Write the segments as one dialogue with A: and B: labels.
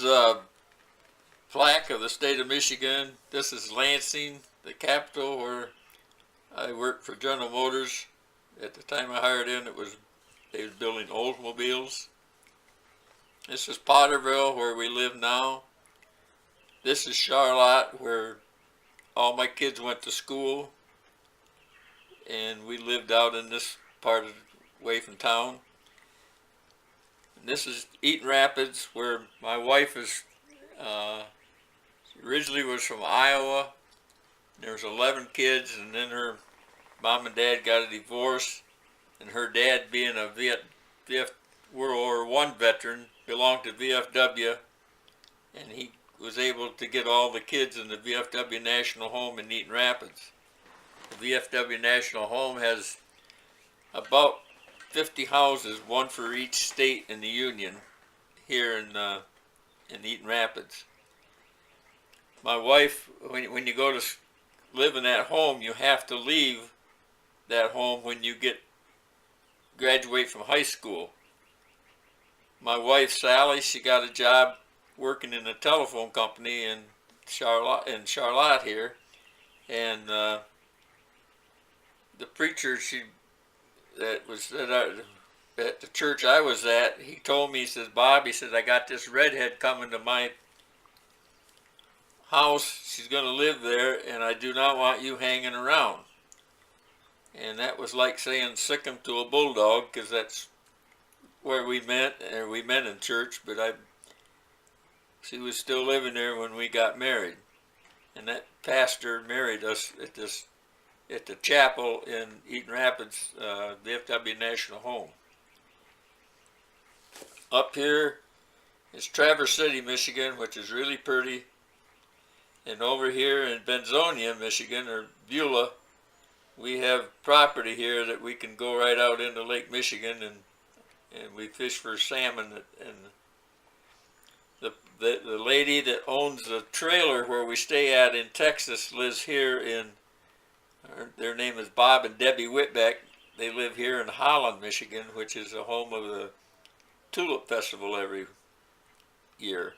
A: is a plaque of the state of Michigan. This is Lansing, the capital, where I worked for General Motors. At the time I hired in, they was building Oldsmobiles. This is Potterville, where we live now. This is Charlotte, where all my kids went to school, and we lived out in this part of away from town. And this is Eaton Rapids, where my wife is originally was from Iowa. There was 11 kids, and then her mom and dad got a divorce, and her dad, being a World War I veteran, belonged to VFW, and he was able to get all the kids in the VFW National Home in Eaton Rapids. The VFW National Home has about 50 houses, one for each state in the Union, here in Eaton Rapids. My wife, when you go to live in that home, you have to leave that home when you graduate from high school. My wife, Sally, she got a job working in a telephone company in Charlotte here, and the preacher that was at the church I was at, he told me, he says, Bob, he says, I got this redhead coming to my house. She's going to live there, and I do not want you hanging around. And that was like saying sick him to a bulldog, because that's where we met in church, but she was still living there when we got married. And that pastor married us at the chapel in Eaton Rapids, the VFW National Home. Up here is Traverse City, Michigan, which is really pretty. And over here in Benzonia, Michigan, or Beulah, we have property here that we can go right out into Lake Michigan, and we fish for salmon. And the lady that owns the trailer where we stay at in Texas lives here their name is Bob and Debbie Whitbeck. They live here in Holland, Michigan, which is the home of the Tulip Festival every year.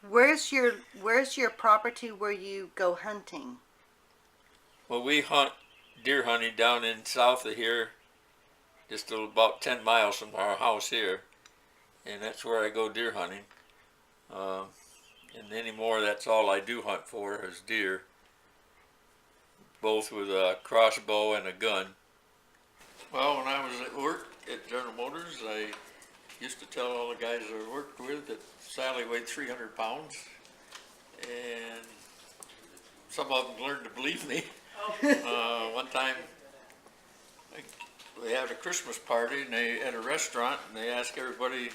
B: Where's your property where you go hunting?
A: Well, we hunt deer hunting down in south of here, just about 10 miles from our house here, and that's where I go deer hunting. And anymore, that's all I do hunt for is deer, both with a crossbow and a gun. Well, when I was at work at General Motors, I used to tell all the guys I worked with that Sally weighed 300 pounds, and some of them learned to believe me. One time, we had a Christmas party, and they at a restaurant, and they asked everybody,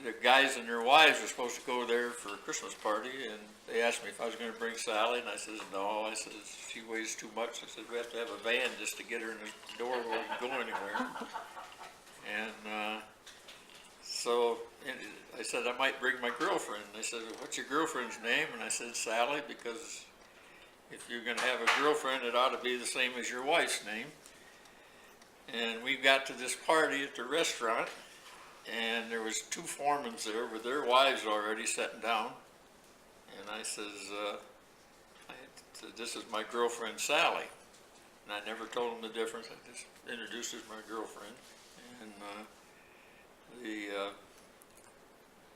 A: the guys and their wives were supposed to go there for a Christmas party, and they asked me if I was going to bring Sally, and I said, no. I said, she weighs too much. I said, we have to have a van just to get her in the door where we can go anywhere. And so I said, I might bring my girlfriend. They said, what's your girlfriend's name? And I said, Sally, because if you're going to have a girlfriend, it ought to be the same as your wife's name. And we got to this party at the restaurant, and there was two foremen there with their wives already sitting down. And I says, this is my girlfriend, Sally. And I never told them the difference. I just introduced her as my girlfriend. And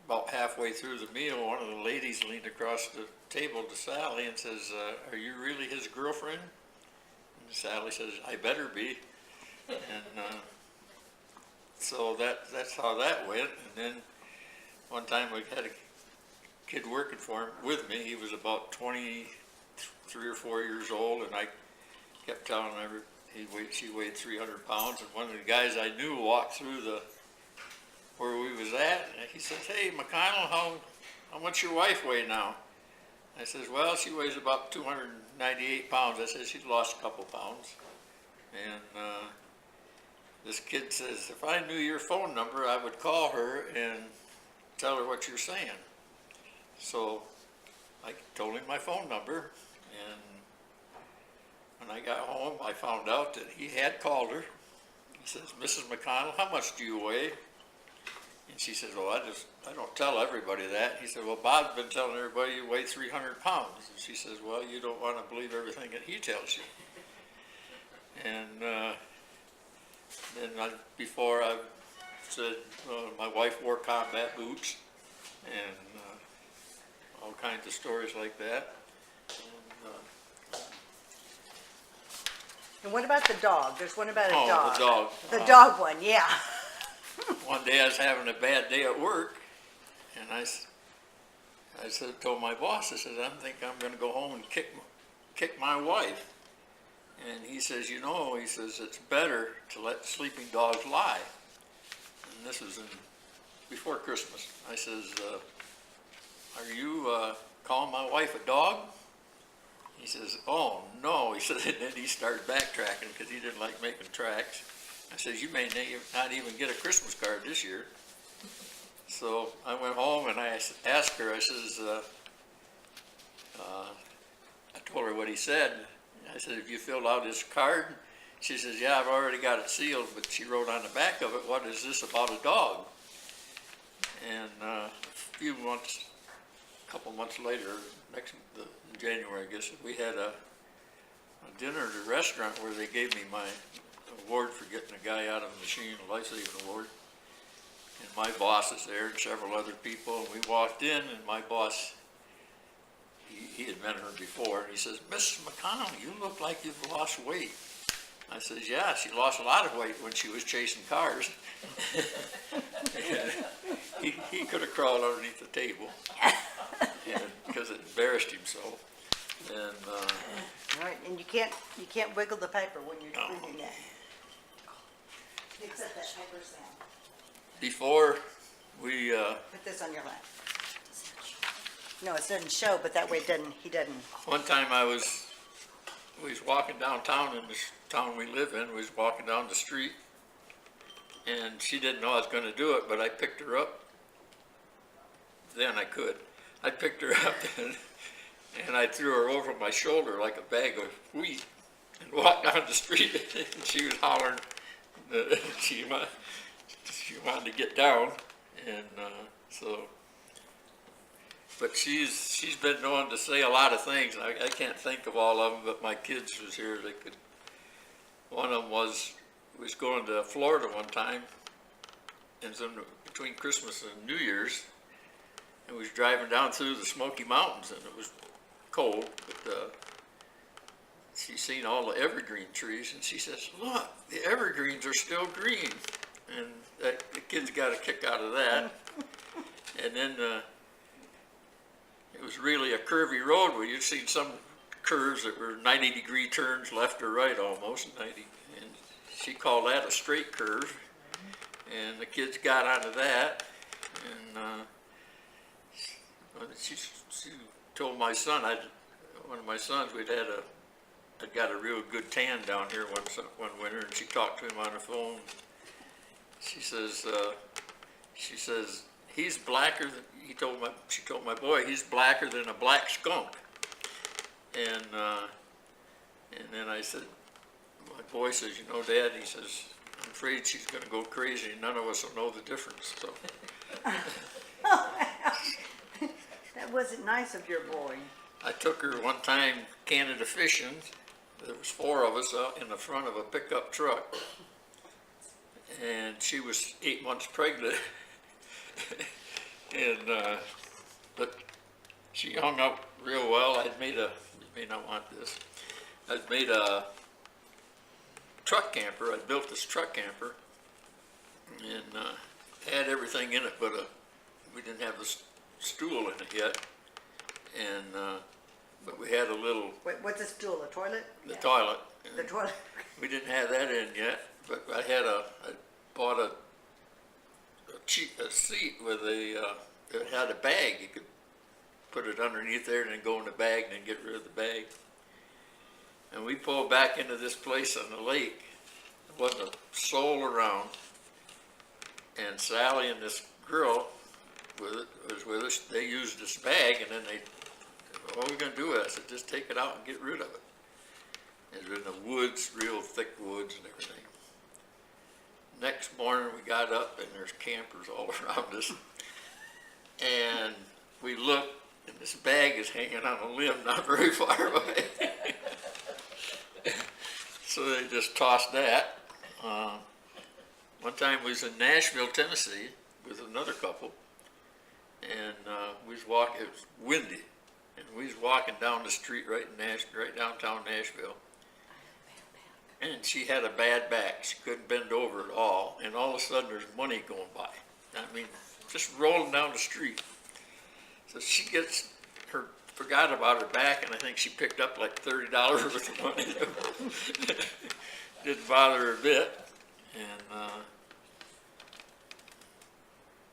A: about halfway through the meal, one of the ladies leaned across the table to Sally and says, are you really his girlfriend? And Sally says, I better be. And so that's how that went. And then one time we had a kid working for him with me. He was about 23 or 4 years old, and I kept telling him she weighed 300 pounds. And one of the guys I knew walked through where we was at, and he says, hey, McConnell, how much your wife weigh now? I says, well, she weighs about 298 pounds. I said, she's lost a couple pounds. And this kid says, if I knew your phone number, I would call her and tell her what you're saying. So I told him my phone number, and when I got home, I found out that he had called her. He says, Mrs. McConnell, how much do you weigh? And she says, well, I don't tell everybody that. He said, well, Bob's been telling everybody you weigh 300 pounds. And she says, well, you don't want to believe everything that he tells you. And then before I said, my wife wore combat boots and all kinds of stories like that.
B: And what about the dog? There's one about a
A: Oh,
B: dog.
A: the dog.
B: The dog one, yeah.
A: One day I was having a bad day at work, and I told my boss, I said, I think I'm going to go home and kick my wife. And he says, you know, he says, it's better to let sleeping dogs lie. And this was before Christmas. I says, are you calling my wife a dog? He says, oh, no. He said, and then he started backtracking because he didn't like making tracks. I says, you may not even get a Christmas card this year. So I went home and I asked her, I says, I told her what he said. I said, have you filled out his card? She says, yeah, I've already got it sealed, but she wrote on the back of it, what is this about a dog? And a couple months later, in January, I guess, we had a dinner at a restaurant where they gave me my award for getting a guy out of the machine, a life-saving award. And my boss is there and several other people. And we walked in, and my boss, he had met her before, and he says, Miss McConnell, you look like you've lost weight. I says, yeah, she lost a lot of weight when she was chasing cars. he could have crawled underneath the table because it embarrassed him so. And
B: All right, and you can't wiggle the paper when you're reading that. Except that paper sound.
A: before we,
B: Put this on your lap. No, it doesn't show, but that way he doesn't.
A: one time we was walking downtown in this town we live in. We was walking down the street, and she didn't know I was going to do it, but I picked her up. Then I picked her up and I threw her over my shoulder like a bag of wheat and walked down the street. And she was hollering. She wanted to get down, and so. But she's been known to say a lot of things. I can't think of all of them, but my kids was here. They could. One of them was going to Florida one time, and it was between Christmas and New Year's, and we was driving down through the Smoky Mountains, and it was cold, but she seen all the evergreen trees, and she says, "Look, the evergreens are still green," and the kids got a kick out of that. And then it was really a curvy road where you'd seen some curves that were 90-degree turns left or right almost, 90, and she called that a straight curve, and the kids got onto that, and she told my son, one of my sons, I'd got a real good tan down here one winter, and she talked to him on the phone. She says, he's blacker than, she told my boy, he's blacker than a black skunk. And then I said, my boy says, you know, Dad, he says, I'm afraid she's going to go crazy and none of us will know the difference. So.
B: That wasn't nice of your boy.
A: I took her one time Canada fishing. There was 4 of us out in the front of a pickup truck. And she was 8 months pregnant. And, but she hung up real well. You may not want this. I'd made a truck camper. I built this truck camper and had everything in it, but we didn't have the stool in it yet. And, but we had a little...
B: Wait, what's a stool, a toilet?
A: The toilet.
B: The toilet.
A: We didn't have that in yet, but I bought a seat with it had a bag. You could put it underneath there and then go in the bag and then get rid of the bag. And we pulled back into this place on the lake. There wasn't a soul around. And Sally and this girl was with us. They used this bag, and then they, what are we going to do with it? I said, just take it out and get rid of it. It was in the woods, real thick woods and everything. next morning we got up and there's campers all around us. And we looked and this bag is hanging on a limb not very far away. So they just tossed that. One time we was in Nashville, Tennessee with another couple, and we was walking, it was windy, and we was walking down the street right downtown Nashville. And she had a bad back. She couldn't bend over at all. And all of a sudden there's money going by. I mean, just rolling down the street. So she forgot about her back, and I think she picked up like $30 worth of money. Didn't bother her a bit. And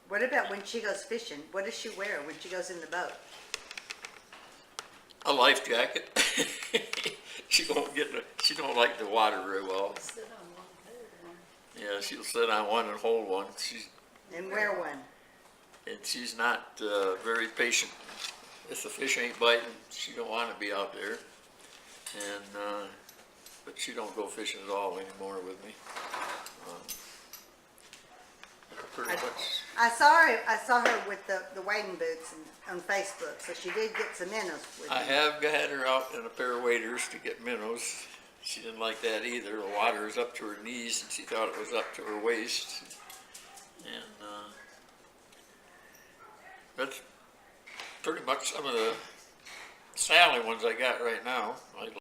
B: What about when she goes fishing? What does she wear when she goes in the boat?
A: a life jacket. She don't like the water very well.
C: Sit on one, hold one.
A: Yeah, she'll sit on one and hold one.
B: And wear one.
A: And she's not very patient. If the fish ain't biting, she don't want to be out there. And but she don't go fishing at all anymore with me. Pretty much.
B: I saw her with the wading boots on Facebook, so she did get some minnows with
A: I
B: you.
A: have had her out in a pair of waders to get minnows. She didn't like that either. The water is up to her knees, and she thought it was up to her waist. And that's pretty much some of the Sally ones I got right now.